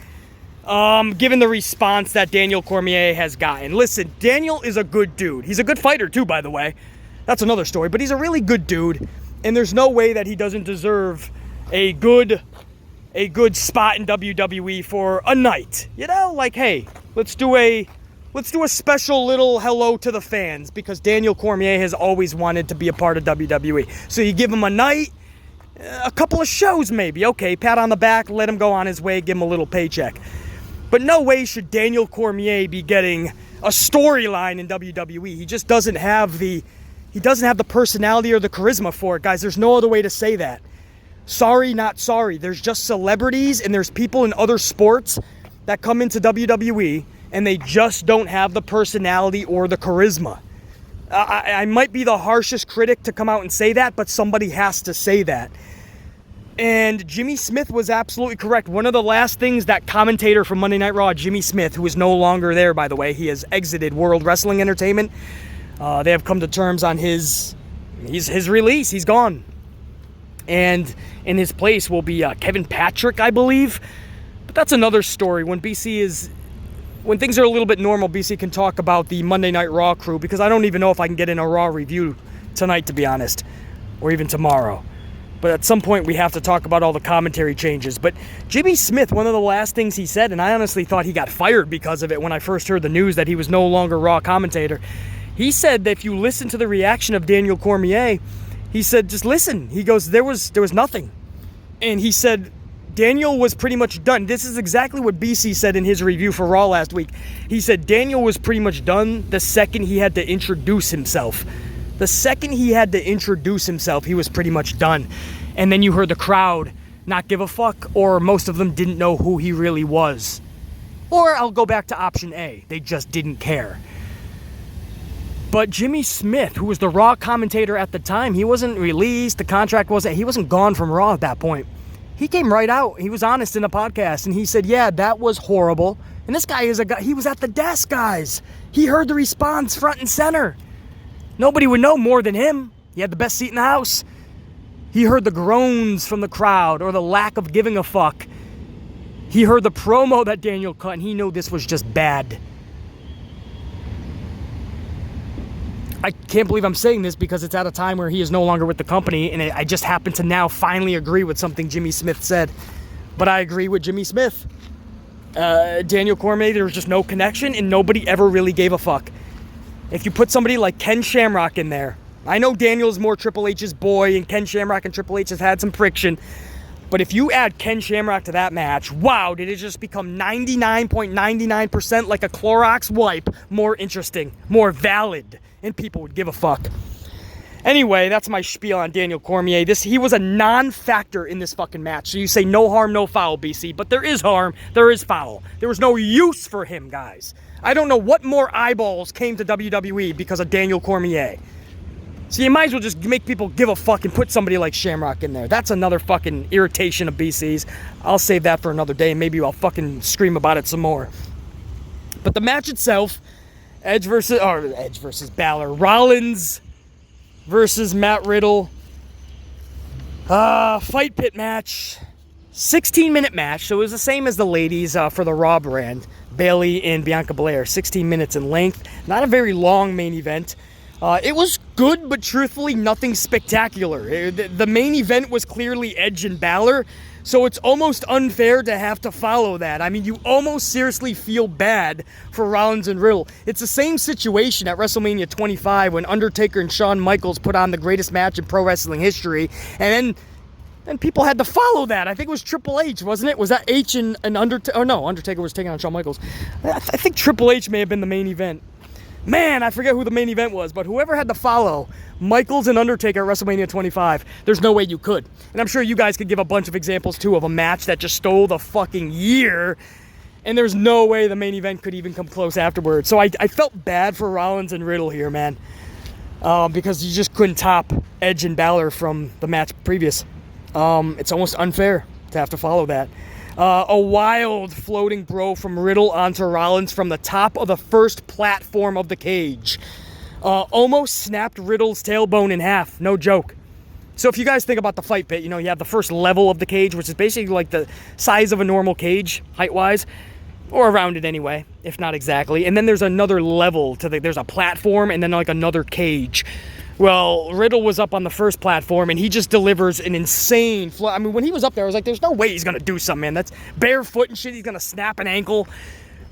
given the response that Daniel Cormier has gotten. Listen, Daniel is a good dude. He's a good fighter, too, by the way. That's another story, but he's a really good dude. And there's no way that he doesn't deserve a good spot in WWE for a night. You know, like, hey, let's do a special little hello to the fans, because Daniel Cormier has always wanted to be a part of WWE. So you give him a night, a couple of shows maybe. Okay, pat on the back, let him go on his way, give him a little paycheck. But no way should Daniel Cormier be getting a storyline in WWE. He just doesn't have the personality or the charisma for it, guys. There's no other way to say that. Sorry, not sorry. There's just celebrities and there's people in other sports that come into WWE and they just don't have the personality or the charisma. I might be the harshest critic to come out and say that, but somebody has to say that. And Jimmy Smith was absolutely correct. One of the last things that commentator from Monday Night Raw, Jimmy Smith, who is no longer there, by the way, he has exited World Wrestling Entertainment. They have come to terms on his release. He's gone. And in his place will be Kevin Patrick, I believe. But that's another story. When things are a little bit normal, BC can talk about the Monday Night Raw crew, because I don't even know if I can get in a Raw review tonight, to be honest, or even tomorrow. But at some point, we have to talk about all the commentary changes. But Jimmy Smith, one of the last things he said, and I honestly thought he got fired because of it when I first heard the news that he was no longer Raw commentator. He said that if you listen to the reaction of Daniel Cormier, he said, just listen. He goes, there was nothing. And he said, Daniel was pretty much done. This is exactly what BC said in his review for Raw last week. He said Daniel was pretty much done the second he had to introduce himself. The second he had to introduce himself, he was pretty much done. And then you heard the crowd not give a fuck, or most of them didn't know who he really was. Or I'll go back to option A. They just didn't care. But Jimmy Smith, who was the Raw commentator at the time, he wasn't released. The contract he wasn't gone from Raw at that point. He came right out. He was honest in the podcast, and he said, yeah, that was horrible. And this guy is a guy, he was at the desk, guys. He heard the response front and center. Nobody would know more than him. He had the best seat in the house. He heard the groans from the crowd, or the lack of giving a fuck. He heard the promo that Daniel cut, and he knew this was just bad. I can't believe I'm saying this because it's at a time where he is no longer with the company, and I just happen to now finally agree with something Jimmy Smith said. But I agree with Jimmy Smith. Daniel Cormier, there was just no connection, and nobody ever really gave a fuck. If you put somebody like Ken Shamrock in there, I know Daniel's more Triple H's boy, and Ken Shamrock and Triple H has had some friction, but if you add Ken Shamrock to that match, wow, did it just become 99.99% like a Clorox wipe more interesting, more valid, and people would give a fuck. Anyway, that's my spiel on Daniel Cormier. He was a non-factor in this fucking match. So you say no harm, no foul, BC. But there is harm, there is foul. There was no use for him, guys. I don't know what more eyeballs came to WWE because of Daniel Cormier. So you might as well just make people give a fuck and put somebody like Shamrock in there. That's another fucking irritation of BC's. I'll save that for another day, and maybe I'll fucking scream about it some more. But the match itself, Edge versus Balor. Rollins versus Matt Riddle. Fight pit match. 16-minute match, so it was the same as the ladies for the Raw brand. Bayley and Bianca Belair, 16 minutes in length. Not a very long main event. It was good, but truthfully, nothing spectacular. The main event was clearly Edge and Balor, so it's almost unfair to have to follow that. I mean, you almost seriously feel bad for Rollins and Riddle. It's the same situation at WrestleMania 25 when Undertaker and Shawn Michaels put on the greatest match in pro wrestling history, and then people had to follow that. I think it was Triple H, wasn't it? Was that H and Undertaker? Oh, no, Undertaker was taking on Shawn Michaels. I think Triple H may have been the main event. Man, I forget who the main event was, but whoever had to follow Michaels and Undertaker at WrestleMania 25, there's no way you could. And I'm sure you guys could give a bunch of examples, too, of a match that just stole the fucking year, and there's no way the main event could even come close afterwards. So I felt bad for Rollins and Riddle here, man, because you just couldn't top Edge and Balor from the match previous. It's almost unfair to have to follow that. A wild floating bro from Riddle onto Rollins from the top of the first platform of the cage. Almost snapped Riddle's tailbone in half. No joke. So if you guys think about the fight pit, you have the first level of the cage, which is basically like the size of a normal cage, height-wise, or around it anyway, if not exactly. And then there's another level there's a platform and then like another cage. Well, Riddle was up on the first platform, and he just delivers an insane flow. I mean, when he was up there, I was like, there's no way he's going to do something, man. That's barefoot and shit. He's going to snap an ankle.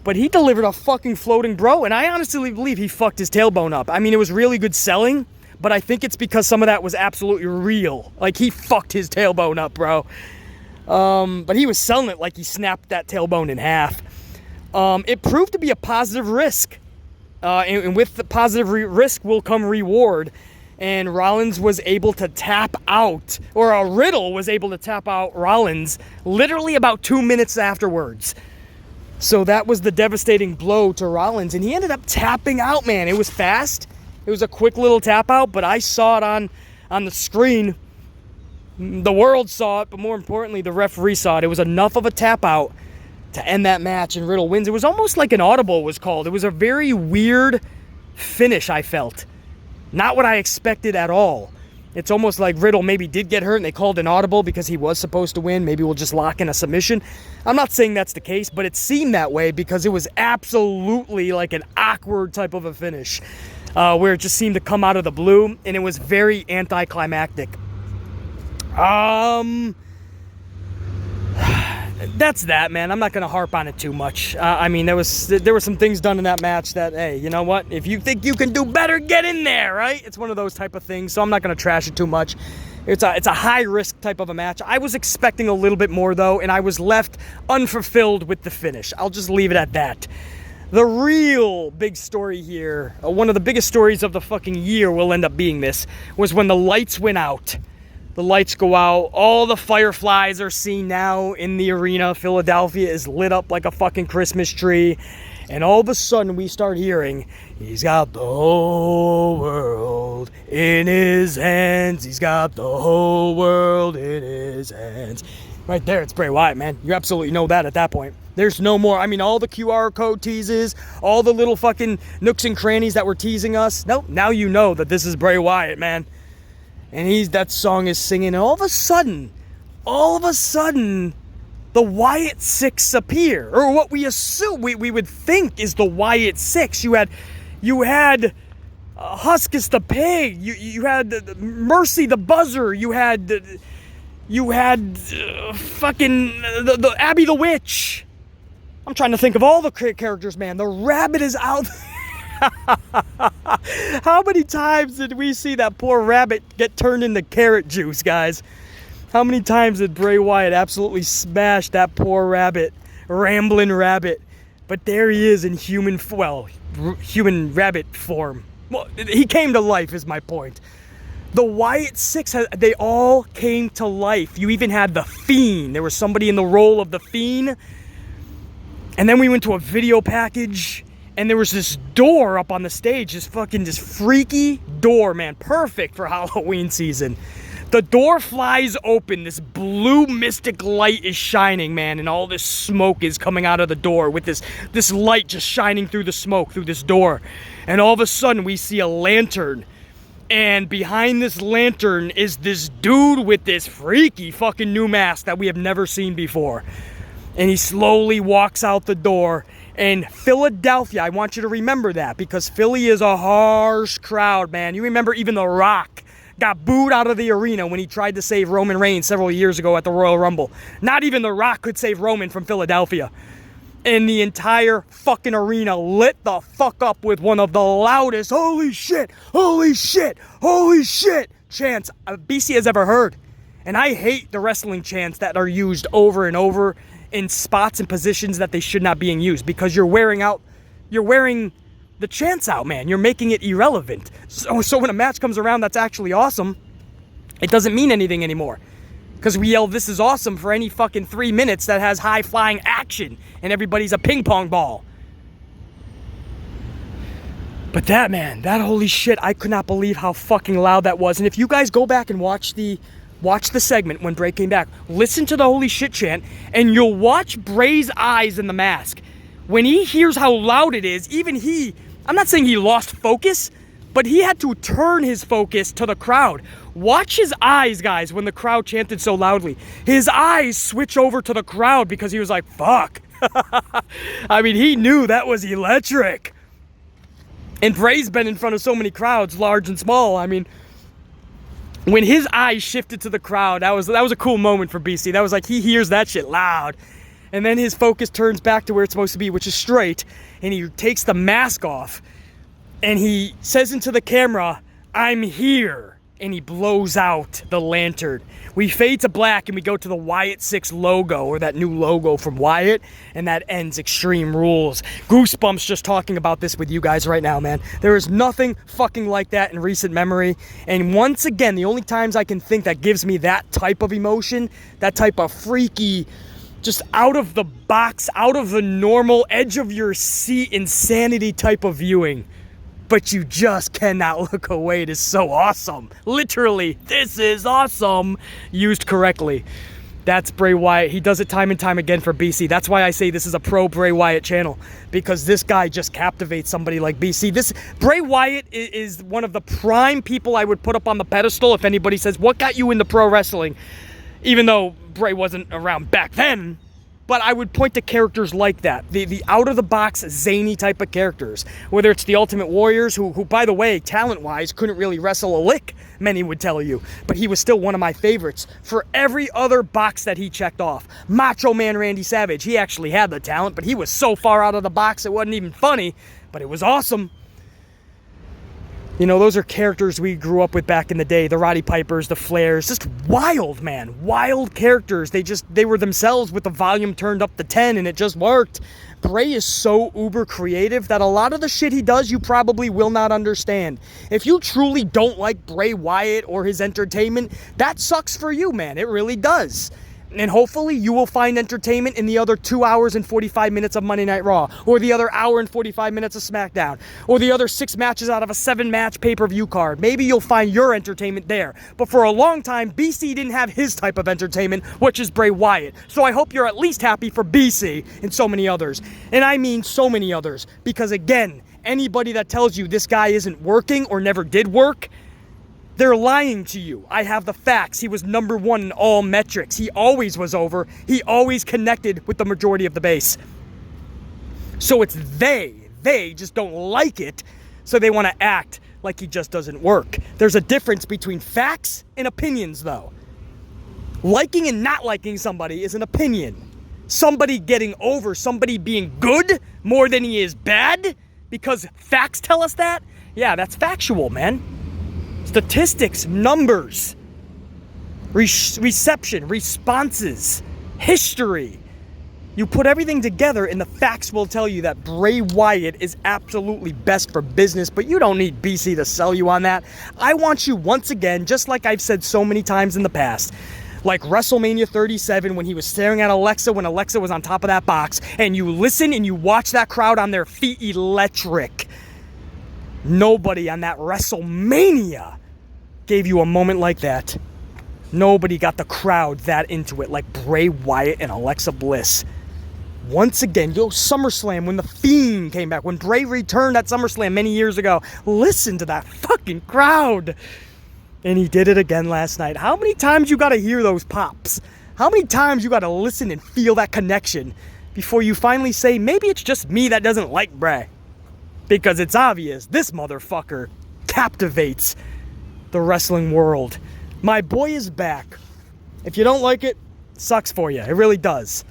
But he delivered a fucking floating bro, and I honestly believe he fucked his tailbone up. I mean, it was really good selling, but I think it's because some of that was absolutely real. Like, he fucked his tailbone up, bro. But he was selling it like he snapped that tailbone in half. It proved to be a positive risk. And with the positive risk will come reward. And Rollins was able to tap out, or Riddle was able to tap out Rollins literally about 2 minutes afterwards. So that was the devastating blow to Rollins, and he ended up tapping out, man. It was fast. It was a quick little tap out, but I saw it on the screen. The world saw it, but more importantly, the referee saw it. It was enough of a tap out to end that match, and Riddle wins. It was almost like an audible was called. It was a very weird finish, I felt. Not what I expected at all. It's almost like Riddle maybe did get hurt and they called an audible because he was supposed to win. Maybe we'll just lock in a submission. I'm not saying that's the case, but it seemed that way because it was absolutely like an awkward type of a finish where it just seemed to come out of the blue, and it was very anticlimactic. That's that, man. I'm not going to harp on it too much. I mean, there were some things done in that match that, hey, you know what? If you think you can do better, get in there, right? It's one of those type of things, so I'm not going to trash it too much. It's a high-risk type of a match. I was expecting a little bit more, though, and I was left unfulfilled with the finish. I'll just leave it at that. The real big story here, one of the biggest stories of the fucking year will end up being this, was when the lights went out. The lights go out. All the fireflies are seen now in the arena. Philadelphia is lit up like a fucking Christmas tree. And all of a sudden we start hearing, he's got the whole world in his hands. He's got the whole world in his hands. Right there, it's Bray Wyatt, man. You absolutely know that at that point. There's no more. I mean, all the QR code teases, all the little fucking nooks and crannies that were teasing us. Nope, now you know that this is Bray Wyatt, man. And that song is singing, and all of a sudden, the Wyatt Six appear, or what we assume we would think is the Wyatt Six. You had Huskus the pig. You had Mercy the buzzer. You had fucking the Abby the witch. I'm trying to think of all the characters, man. The rabbit is out. How many times did we see that poor rabbit get turned into carrot juice, guys? How many times did Bray Wyatt absolutely smash that poor rabbit, rambling rabbit? But there he is in human rabbit form. Well, he came to life is my point. The Wyatt Six, they all came to life. You even had the Fiend. There was somebody in the role of the Fiend. And then we went to a video package, and there was this door up on the stage, this freaky door, man. Perfect for Halloween season. The door flies open, this blue mystic light is shining, man, and all this smoke is coming out of the door with this light just shining through the smoke, through this door. And all of a sudden, we see a lantern. And behind this lantern is this dude with this freaky fucking new mask that we have never seen before. And he slowly walks out the door. And Philadelphia, I want you to remember that, because Philly is a harsh crowd, man. You remember even The Rock got booed out of the arena when he tried to save Roman Reigns several years ago at the Royal Rumble. Not even The Rock could save Roman from Philadelphia. And the entire fucking arena lit the fuck up with one of the loudest holy shit, holy shit, holy shit chants BC has ever heard. And I hate the wrestling chants that are used over and over in spots and positions that they should not be used, because you're wearing the chants out, man. You're making it irrelevant. So when a match comes around that's actually awesome, it doesn't mean anything anymore. Because we yell, "This is awesome," for any fucking 3 minutes that has high-flying action and everybody's a ping pong ball. But that, man, that holy shit, I could not believe how fucking loud that was. And if you guys go back and watch the segment when Bray came back, listen to the holy shit chant, and you'll watch Bray's eyes in the mask. When he hears how loud it is, even he, I'm not saying he lost focus, but he had to turn his focus to the crowd. Watch his eyes, guys, when the crowd chanted so loudly. His eyes switch over to the crowd because he was like, fuck. I mean, he knew that was electric. And Bray's been in front of so many crowds, large and small. I mean, when his eyes shifted to the crowd, that was a cool moment for BC. That was like, he hears that shit loud. And then his focus turns back to where it's supposed to be, which is straight. And he takes the mask off. And he says into the camera, "I'm here." And he blows out the lantern. We fade to black and we go to the Wyatt 6 logo, or that new logo from Wyatt. And that ends Extreme Rules. Goosebumps just talking about this with you guys right now, man. There is nothing fucking like that in recent memory. And once again, the only times I can think that gives me that type of emotion, that type of freaky, just out of the box, out of the normal, edge of your seat insanity type of viewing. But you just cannot look away. It is so awesome. Literally, this is awesome. Used correctly. That's Bray Wyatt. He does it time and time again for BC. That's why I say this is a pro Bray Wyatt channel. Because this guy just captivates somebody like BC. Bray Wyatt is one of the prime people I would put up on the pedestal if anybody says, what got you into pro wrestling? Even though Bray wasn't around back then. But I would point to characters like that. The out-of-the-box, zany type of characters. Whether it's the Ultimate Warriors, who by the way, talent-wise, couldn't really wrestle a lick, many would tell you. But he was still one of my favorites for every other box that he checked off. Macho Man Randy Savage, he actually had the talent, but he was so far out of the box it wasn't even funny. But it was awesome. You know, those are characters we grew up with back in the day. The Roddy Pipers, the Flairs, just wild, man. Wild characters. They were themselves with the volume turned up to 10 and it just worked. Bray is so uber creative that a lot of the shit he does you probably will not understand. If you truly don't like Bray Wyatt or his entertainment, that sucks for you, man. It really does. And hopefully you will find entertainment in the other 2 hours and 45 minutes of Monday Night Raw, or the other hour and 45 minutes of SmackDown, or the other 6 matches out of a 7-match pay-per-view card. Maybe you'll find your entertainment there. But for a long time, BC didn't have his type of entertainment, which is Bray Wyatt. So I hope you're at least happy for BC and so many others. And I mean so many others. Because again, anybody that tells you this guy isn't working or never did work, they're lying to you. I have the facts. He was #1 in all metrics. He always was over. He always connected with the majority of the base. So it's they just don't like it, so they want to act like he just doesn't work. There's a difference between facts and opinions, though. Liking and not liking somebody is an opinion. Somebody getting over, somebody being good more than he is bad because facts tell us that, yeah, that's factual, man. Statistics, numbers, reception, responses, history. You put everything together and the facts will tell you that Bray Wyatt is absolutely best for business, but you don't need BC to sell you on that. I want you once again, just like I've said so many times in the past, like WrestleMania 37 when he was staring at Alexa when Alexa was on top of that box, and you listen and you watch that crowd on their feet electric. Nobody on that WrestleMania gave you a moment like that. Nobody got the crowd that into it like Bray Wyatt and Alexa Bliss. Once again, SummerSlam, when The Fiend came back, when Bray returned at SummerSlam many years ago, listen to that fucking crowd. And he did it again last night. How many times you got to hear those pops? How many times you got to listen and feel that connection before you finally say, maybe it's just me that doesn't like Bray? Because it's obvious, this motherfucker captivates the wrestling world. My boy is back. If you don't like it, sucks for you. It really does.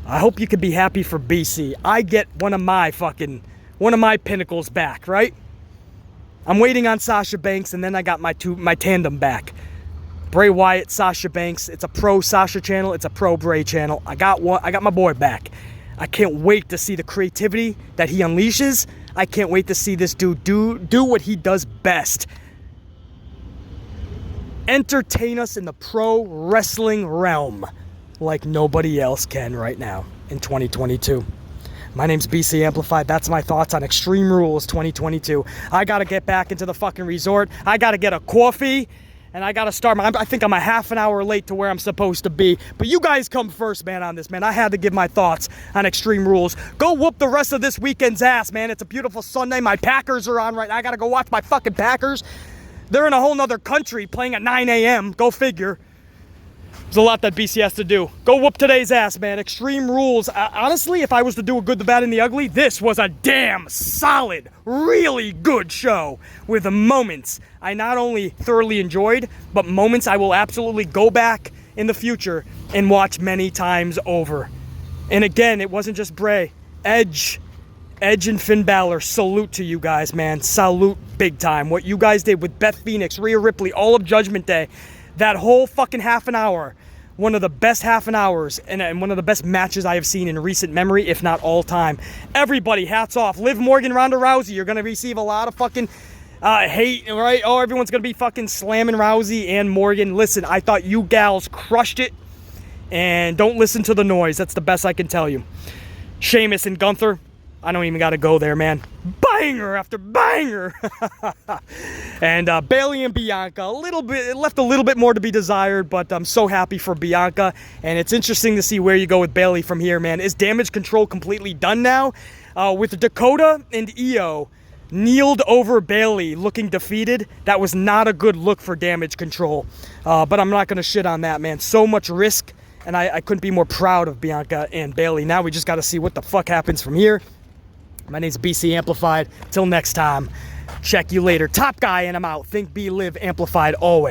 I hope you can be happy for BC. I get one of my pinnacles back, right? I'm waiting on Sasha Banks, and then I got my tandem back. Bray Wyatt, Sasha Banks. It's a pro Sasha channel. It's a pro Bray channel. I got my boy back. I can't wait to see the creativity that he unleashes. I can't wait to see this dude do what he does best. Entertain us in the pro wrestling realm like nobody else can right now in 2022. My name's BC Amplified. That's my thoughts on Extreme Rules 2022. I got to get back into the fucking resort. I got to get a coffee, and I got to start. I think I'm a half an hour late to where I'm supposed to be. But you guys come first, man, on this, man. I had to give my thoughts on Extreme Rules. Go whoop the rest of this weekend's ass, man. It's a beautiful Sunday. My Packers are on right now. I got to go watch my fucking Packers. They're in a whole nother country playing at 9 a.m. Go figure. There's a lot that BC has to do. Go whoop today's ass, man. Extreme Rules. Honestly, if I was to do a good, the bad, and the ugly, this was a damn solid, really good show with moments I not only thoroughly enjoyed, but moments I will absolutely go back in the future and watch many times over. And again, it wasn't just Bray. Edge and Finn Balor, salute to you guys, man. Salute big time. What you guys did with Beth Phoenix, Rhea Ripley, all of Judgment Day, that whole fucking half an hour, one of the best half an hours and one of the best matches I have seen in recent memory, if not all time. Everybody, hats off. Liv Morgan, Ronda Rousey, you're going to receive a lot of fucking hate, right? Oh, everyone's going to be fucking slamming Rousey and Morgan. Listen, I thought you gals crushed it, and don't listen to the noise. That's the best I can tell you. Sheamus and Gunther, I don't even got to go there, man. Banger after banger. And Bayley and Bianca, it left a little bit more to be desired, but I'm so happy for Bianca. And it's interesting to see where you go with Bayley from here, man. Is Damage Control completely done now? With Dakota and Io kneeled over Bayley looking defeated, that was not a good look for Damage Control. But I'm not going to shit on that, man. So much risk, and I couldn't be more proud of Bianca and Bayley. Now we just got to see what the fuck happens from here. My name's BC Amplified. Till next time, check you later. Top guy, and I'm out. Think, be, live, amplified always.